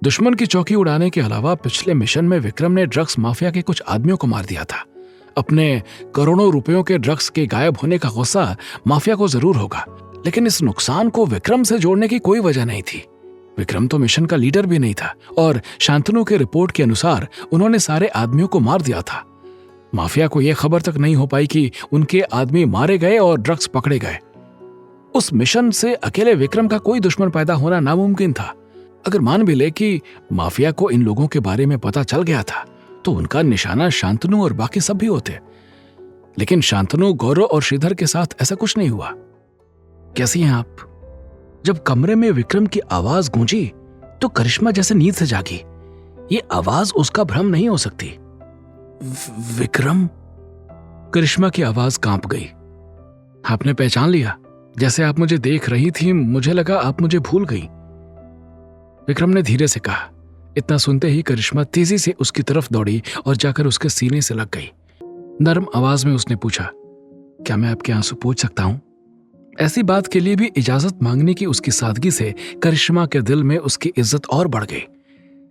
दुश्मन की चौकी उड़ाने के अलावा पिछले मिशन में विक्रम ने ड्रग्स माफिया के कुछ आदमियों को मार दिया था। अपने करोड़ों रुपयों के ड्रग्स के गायब होने का गुस्सा माफिया को जरूर होगा, लेकिन इस नुकसान को विक्रम से जोड़ने की कोई वजह नहीं थी। विक्रम तो मिशन का लीडर भी नहीं था और शांतनु के रिपोर्ट के अनुसार उन्होंने सारे आदमियों को मार दिया था। माफिया को यह खबर तक नहीं हो पाई कि उनके आदमी मारे गए और ड्रग्स पकड़े गए। उस मिशन से अकेले विक्रम का कोई दुश्मन पैदा होना नामुमकिन था। अगर मान भी ले कि माफिया को इन लोगों के बारे में पता चल गया था तो उनका निशाना शांतनु और बाकी सब भी होते, लेकिन शांतनु, गौरव और श्रीधर के साथ ऐसा कुछ नहीं हुआ। कैसी हैं आप? जब कमरे में विक्रम की आवाज गूंजी तो करिश्मा जैसे नींद से जागी। ये आवाज उसका भ्रम नहीं हो सकती। विक्रम? करिश्मा की आवाज कांप गई। आपने पहचान लिया? जैसे आप मुझे देख रही थी मुझे लगा आप मुझे भूल गई, विक्रम ने धीरे से कहा। इतना सुनते ही करिश्मा तेजी से उसकी तरफ दौड़ी और जाकर उसके सीने से लग गई। नरम आवाज में उसने पूछा, क्या मैं आपके आंसू पोंछ सकता हूं? ऐसी बात के लिए भी इजाजत मांगने की उसकी सादगी से करिश्मा के दिल में उसकी इज्जत और बढ़ गई।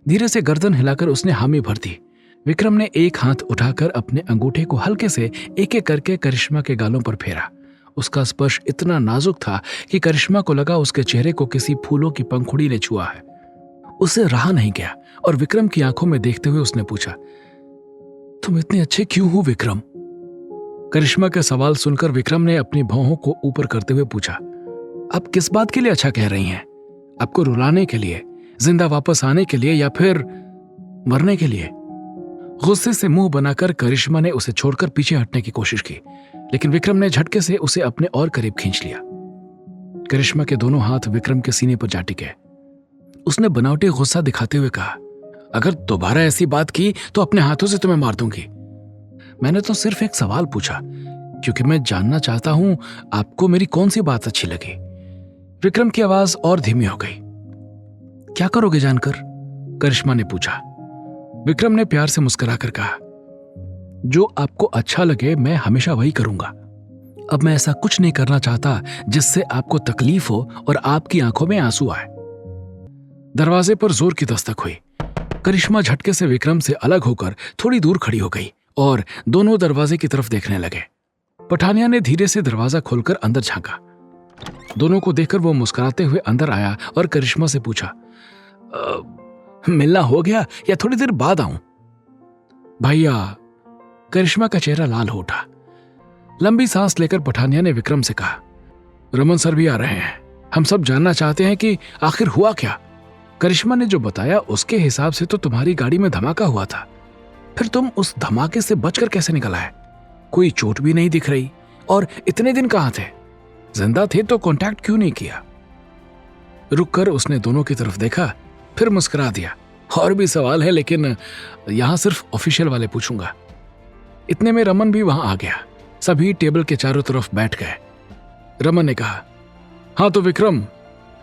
धीरे से गर्दन हिलाकर उसने हामी भर दी। विक्रम ने एक हाथ उठाकर अपने अंगूठे को हल्के से एक एक करके करिश्मा के गालों पर फेरा। उसका स्पर्श इतना नाजुक था कि करिश्मा को लगा उसके चेहरे को किसी फूलों की पंखुड़ी ने छुआ है। उसे रहा नहीं गया और विक्रम की आंखों में देखते हुए उसने पूछा, तुम इतने अच्छे क्यों हो विक्रम? करिश्मा का सवाल सुनकर विक्रम ने अपनी भौहों को ऊपर करते हुए पूछा, आप किस बात के लिए अच्छा कह रही हैं? आपको रुलाने के लिए, जिंदा वापस आने के लिए, या फिर मरने के लिए? गुस्से से मुंह बनाकर करिश्मा ने उसे छोड़कर पीछे हटने की कोशिश की, लेकिन विक्रम ने झटके से उसे अपने और करीब खींच लिया। करिश्मा के दोनों हाथ विक्रम के सीने पर जा टिके। उसने बनावटी गुस्सा दिखाते हुए कहा, अगर दोबारा ऐसी बात की तो अपने हाथों से तुम्हें मार दूंगी। मैंने तो सिर्फ एक सवाल पूछा क्योंकि मैं जानना चाहता हूं आपको मेरी कौन सी बात अच्छी लगी। विक्रम की आवाज और धीमी हो गई। क्या करोगे जानकर? करिश्मा ने पूछा। विक्रम ने प्यार से मुस्कुराकर कहा, जो आपको अच्छा लगे मैं हमेशा वही करूंगा। अब मैं ऐसा कुछ नहीं करना चाहता जिससे आपको तकलीफ हो और आपकी आंखों में आंसू आए। दरवाजे पर जोर की दस्तक हुई। करिश्मा झटके से विक्रम से अलग होकर थोड़ी दूर खड़ी हो गई और दोनों दरवाजे की तरफ देखने लगे। पठानिया ने धीरे से दरवाजा खोलकर अंदर झांका। दोनों को देखकर वो मुस्कुराते हुए अंदर आया और करिश्मा से पूछा, मिलना हो गया या थोड़ी देर बाद आऊं? भैया, करिश्मा का चेहरा लाल हो उठा। लंबी सांस लेकर पठानिया ने विक्रम से कहा, रमन सर भी आ रहे हैं। हम सब जानना चाहते हैं कि आखिर हुआ क्या। करिश्मा ने जो बताया उसके हिसाब से तो तुम्हारी गाड़ी में धमाका हुआ था, फिर तुम उस धमाके से बचकर कैसे निकल आए? कोई चोट भी नहीं दिख रही, और इतने दिन कहां थे? जिंदा थे तो कांटेक्ट क्यों नहीं किया? रुककर उसने दोनों की तरफ देखा, फिर मुस्कुरा दिया। और भी सवाल है लेकिन यहां सिर्फ ऑफिशियल वाले पूछूंगा। इतने में रमन भी वहां आ गया। सभी टेबल के चारों तरफ बैठ गए। रमन ने कहा, हाँ तो विक्रम,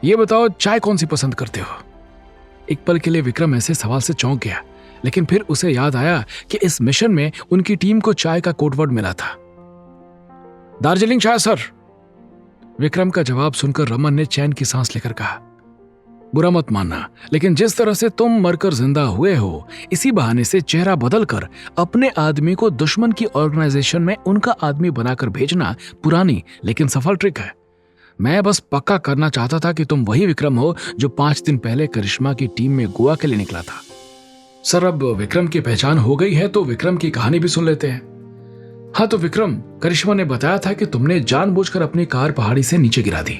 ये बताओ चाय कौन सी पसंद करते हो? एक पल के लिए विक्रम ऐसे सवाल से चौंक गया, लेकिन फिर उसे याद आया कि इस मिशन में उनकी टीम को चाय का कोडवर्ड मिला था। दार्जिलिंग चाय सर। विक्रम का जवाब सुनकर रमन ने चैन की सांस लेकर कहा, बुरा मत मानना, लेकिन जिस तरह से तुम मरकर जिंदा हुए हो, इसी बहाने से चेहरा बदलकर अपने आदमी को दुश्मन की ऑर्गेनाइजेशन में उनका आदमी बनाकर भेजना पुरानी लेकिन सफल ट्रिक है। मैं बस पक्का करना चाहता था कि तुम वही विक्रम हो जो 5 दिन पहले करिश्मा की टीम में गोवा के लिए निकला था। सर, अब विक्रम की पहचान हो गई है तो विक्रम की कहानी भी सुन लेते हैं। हाँ तो विक्रम, करिश्मा ने बताया था कि तुमने जानबूझकर अपनी कार पहाड़ी से नीचे गिरा दी।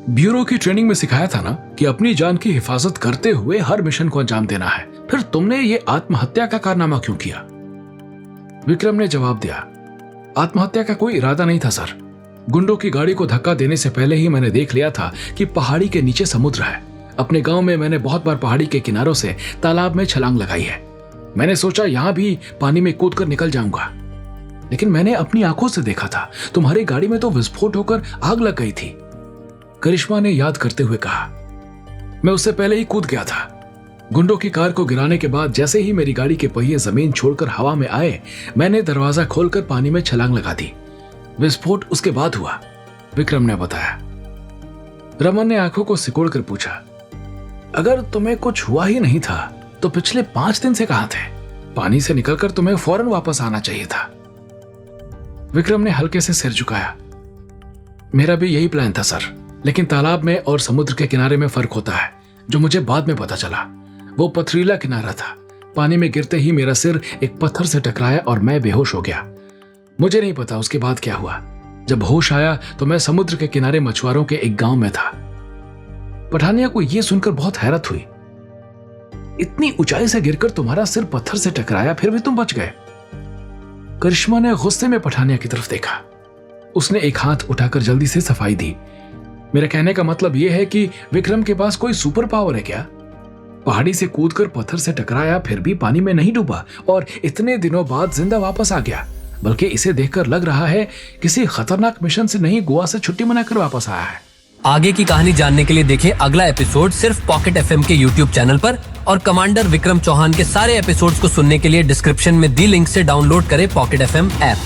ब्यूरो की ट्रेनिंग में सिखाया था ना कि अपनी जान की हिफाजत करते हुए हर मिशन को अंजाम देना है। फिर तुमने ये आत्महत्या का कारनामा क्यों किया? विक्रम ने जवाब दिया, आत्महत्या का कोई इरादा नहीं था सर। गुंडों की गाड़ी को धक्का देने से पहले ही मैंने देख लिया था कि पहाड़ी के नीचे समुद्र है। अपने गांव में मैंने बहुत बार पहाड़ी के किनारों से तालाब में छलांग लगाई है। मैंने सोचा यहां भी पानी में कूदकर निकल जाऊंगा, लेकिन मैंने अपनी आंखों से देखा था तुम्हारी गाड़ी में तो विस्फोट होकर आग लग गई थी। करिश्मा ने याद करते हुए कहा, मैं उससे पहले ही कूद गया था। गुंडों की कार को गिराने के बाद जैसे ही मेरी गाड़ी के पहिए जमीन छोड़कर हवा में आए, मैंने दरवाजा खोलकर पानी में छलांग लगा दी। विस्फोट उसके बाद हुआ, विक्रम ने बताया। रमन ने आंखों को सिकोड़कर पूछा, अगर तुम्हें कुछ हुआ ही नहीं था तो पिछले 5 दिन से कहां थे? पानी से निकलकर तुम्हें फौरन वापस आना चाहिए था। विक्रम ने हल्के से सिर झुकाया। मेरा भी यही प्लान था सर, लेकिन तालाब में और समुद्र के किनारे में फर्क होता है, जो मुझे बाद में पता चला। वो पथरीला किनारा था। पानी में गिरते ही मेरा सिर एक पत्थर से टकराया और मैं बेहोश हो गया। मुझे नहीं पता उसके बाद क्या हुआ। जब होश आया तो मैं समुद्र के किनारे मछुआरों के एक गांव में था। पठानिया को यह सुनकर बहुत हैरत हुई। इतनी ऊंचाई से गिरकर तुम्हारा सिर पत्थर से टकराया, फिर भी तुम बच गए। करिश्मा ने गुस्से में पठानिया की तरफ देखा। उसने एक हाथ उठाकर जल्दी से सफाई दी। मेरा कहने का मतलब यह है कि विक्रम के पास कोई सुपर पावर है क्या? पहाड़ी से कूदकर पत्थर से टकराया, फिर भी पानी में नहीं डूबा और इतने दिनों बाद जिंदा वापस आ गया। बल्कि इसे देखकर लग रहा है किसी खतरनाक मिशन से नहीं, गोवा से छुट्टी मनाकर वापस आया है। आगे की कहानी जानने के लिए देखें अगला एपिसोड सिर्फ पॉकेट एफएम के यूट्यूब चैनल पर, और कमांडर विक्रम चौहान के सारे एपिसोड्स को सुनने के लिए डिस्क्रिप्शन में दी लिंक से डाउनलोड करें पॉकेट एफएम ऐप।